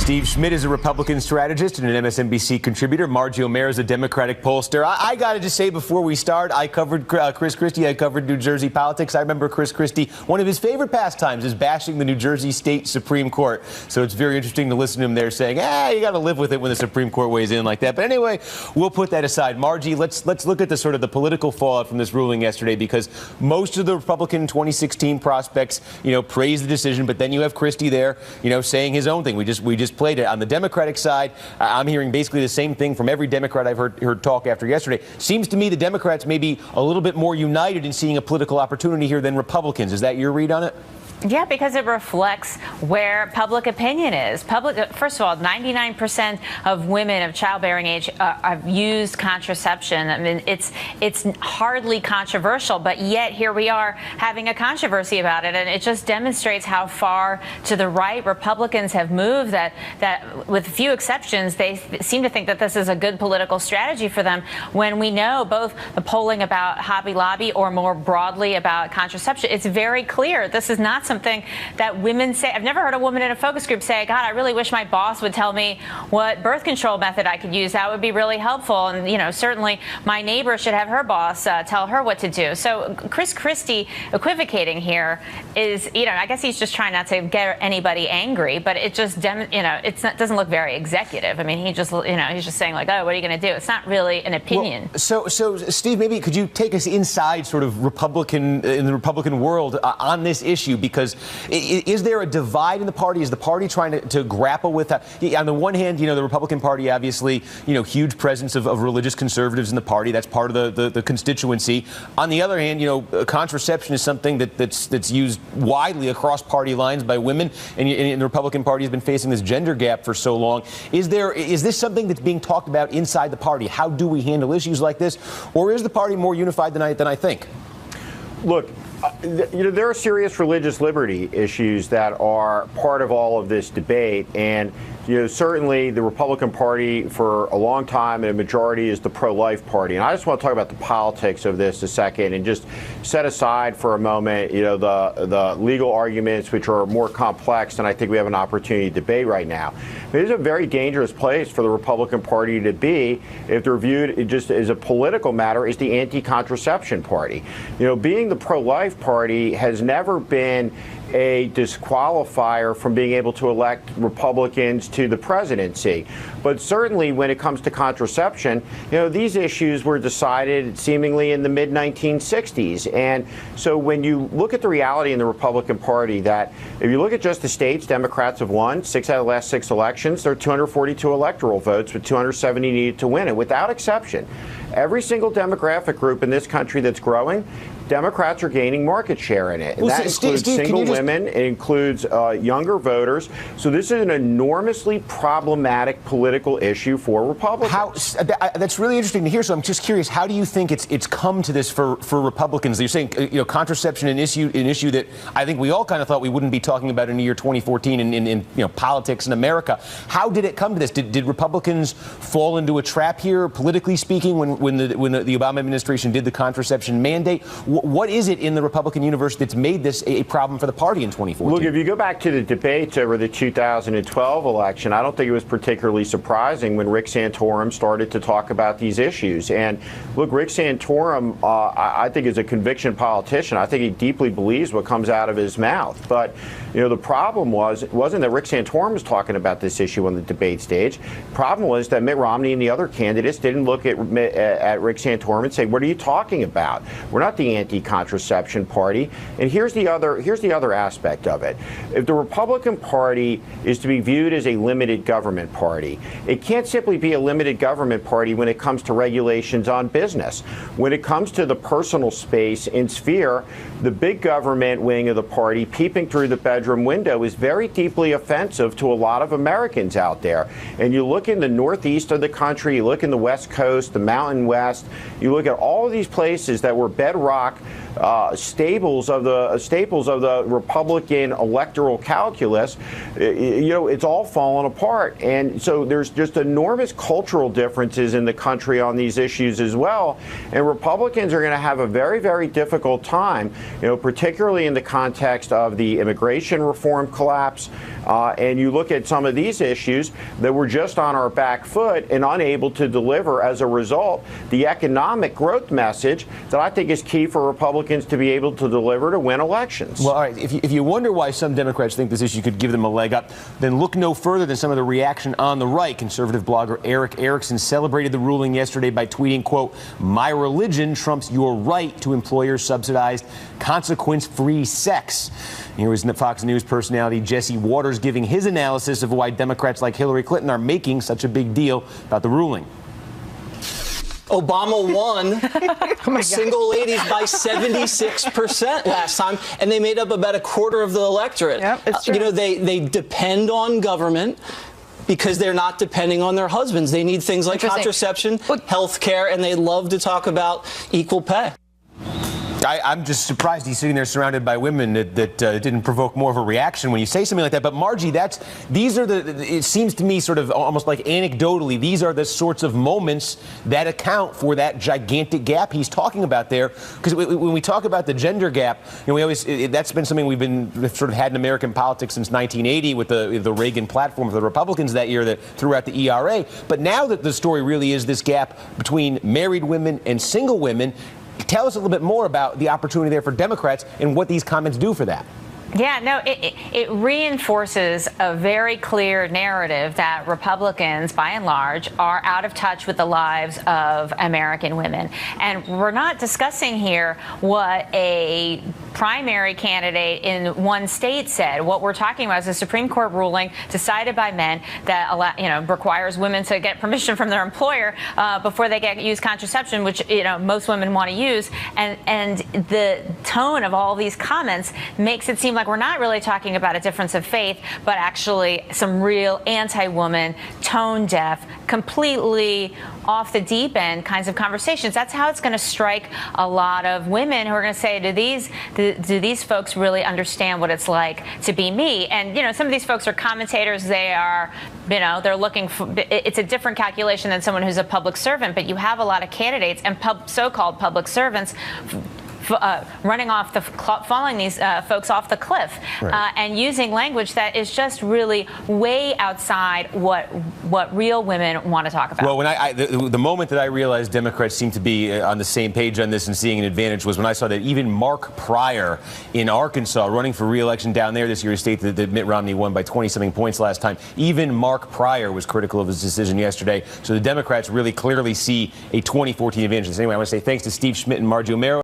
Steve Schmidt is a Republican strategist and an MSNBC contributor. Margie Omero is a Democratic pollster. I got to just say before we start, I covered Chris Christie. I covered New Jersey politics. I remember Chris Christie, one of his favorite pastimes is bashing the New Jersey State Supreme Court. So it's very interesting to listen to him there saying, you got to live with it when the Supreme Court weighs in like that. But anyway, we'll put that aside. Margie, let's look at the sort of the political fallout from this ruling yesterday, because most of the Republican 2016 prospects, praise the decision. But then you have Christie there, saying his own thing. We just played it. On the Democratic side, I'm hearing basically the same thing from every Democrat I've heard talk after yesterday. Seems to me the Democrats may be a little bit more united in seeing a political opportunity here than Republicans. Is that your read on it? Yeah, because it reflects where public opinion is. First of all, 99% of women of childbearing age have used contraception. I mean, it's hardly controversial, but yet here we are having a controversy about it, and it just demonstrates how far to the right Republicans have moved. That with few exceptions, they seem to think that this is a good political strategy for them. When we know both the polling about Hobby Lobby or more broadly about contraception, it's very clear this is not something that women say. I've never heard a woman in a focus group say, God, I really wish my boss would tell me what birth control method I could use. That would be really helpful. And, certainly my neighbor should have her boss tell her what to do. So Chris Christie equivocating here is, I guess he's just trying not to get anybody angry, but it just, doesn't look very executive. I mean, he's just saying like, oh, what are you going to do? It's not really an opinion. Well, so Steve, maybe could you take us inside sort of in the Republican world on this issue? Because is there a divide in the party? Is the party trying to grapple with that? On the one hand, the Republican Party, obviously, huge presence of religious conservatives in the party. That's part of the constituency. On the other hand, contraception is something that's used widely across party lines by women, and the Republican Party has been facing this gender gap for so long. Is this something that's being talked about inside the party? How do we handle issues like this? Or is the party more unified than I think? Look, there are serious religious liberty issues that are part of all of this debate, and certainly the Republican Party for a long time and a majority is the pro-life party. And I just want to talk about the politics of this a second and just set aside for a moment, the legal arguments, which are more complex than I think we have an opportunity to debate right now. It is a very dangerous place for the Republican Party to be if they're viewed just as a political matter as the anti-contraception party. Being the pro-life party has never been a disqualifier from being able to elect Republicans to the presidency. But certainly when it comes to contraception, these issues were decided seemingly in the mid-1960s. And so when you look at the reality in the Republican Party, that if you look at just the states, Democrats have won 6 out of the last 6 elections. There are 242 electoral votes with 270 needed to win. And without exception, every single demographic group in this country that's growing, Democrats are gaining market share in it. And that includes single women. It includes younger voters. So this is an enormously problematic political issue for Republicans. That's really interesting to hear. So I'm just curious, how do you think it's come to this for Republicans? You're saying contraception, an issue that I think we all kind of thought we wouldn't be talking about in the year 2014 in politics in America. How did it come to this? Did Republicans fall into a trap here, politically speaking, when the Obama administration did the contraception mandate? What is it in the Republican universe that's made this a problem for the party in 2014? Look, if you go back to the debates over the 2012 election, I don't think it was particularly surprising when Rick Santorum started to talk about these issues. And look, Rick Santorum, I think, is a conviction politician. I think he deeply believes what comes out of his mouth. But, the problem wasn't that Rick Santorum was talking about this issue on the debate stage. The problem was that Mitt Romney and the other candidates didn't look at Rick Santorum and say, what are you talking about? We're not the anti-contraception party. And here's the other aspect of it. If the Republican Party is to be viewed as a limited government party, it can't simply be a limited government party when it comes to regulations on business. When it comes to the personal space and sphere, the big government wing of the party peeping through the bedroom window is very deeply offensive to a lot of Americans out there. And you look in the northeast of the country, you look in the West Coast, the Mountain West, you look at all of these places that were bedrock staples of the Republican electoral calculus, it's all fallen apart. And so there's just enormous cultural differences in the country on these issues as well. And Republicans are going to have a very, very difficult time, particularly in the context of the immigration reform collapse, And you look at some of these issues that we're just on our back foot and unable to deliver as a result the economic growth message that I think is key for Republicans to be able to deliver to win elections. Well, all right, if you wonder why some Democrats think this issue could give them a leg up, then look no further than some of the reaction on the right. Conservative blogger Eric Erickson celebrated the ruling yesterday by tweeting, quote, "My religion trumps your right to employer-subsidized, consequence-free sex." Here was Fox News personality Jesse Waters giving his analysis of why Democrats like Hillary Clinton are making such a big deal about the ruling. Obama won single ladies by 76% last time, and they made up about a quarter of the electorate. Yep, it's true. You know, they depend on government because they're not depending on their husbands. They need things like contraception, health care, and they love to talk about equal pay. I'm just surprised he's sitting there surrounded by women that didn't provoke more of a reaction when you say something like that. But Margie, it seems to me sort of almost like anecdotally, these are the sorts of moments that account for that gigantic gap he's talking about there. Because when we talk about the gender gap, you know, that's been something we've sort of had in American politics since 1980 with the Reagan platform of the Republicans that year that threw out the ERA. But now that the story really is this gap between married women and single women, tell us a little bit more about the opportunity there for Democrats and what these comments do for that. Yeah, no, it reinforces a very clear narrative that Republicans, by and large, are out of touch with the lives of American women. And we're not discussing here what a primary candidate in one state said. What we're talking about is a Supreme Court ruling decided by men that requires women to get permission from their employer before they use contraception, which most women want to use. And the tone of all these comments makes it seem like we're not really talking about a difference of faith, but actually some real anti-woman, tone deaf, completely off the deep end kinds of conversations. That's how it's going to strike a lot of women who are going to say, do these folks really understand what it's like to be me? And, some of these folks are commentators. They are, they're looking for, it's a different calculation than someone who's a public servant, but you have a lot of candidates and so-called public servants falling these folks off the cliff, right, and using language that is just really way outside what real women want to talk about. Well, when the moment that I realized Democrats seemed to be on the same page on this and seeing an advantage was when I saw that even Mark Pryor in Arkansas, running for re-election down there this year, a state that Mitt Romney won by 20-something points last time, even Mark Pryor was critical of his decision yesterday. So the Democrats really clearly see a 2014 advantage. Anyway, I want to say thanks to Steve Schmidt and Margie Omero.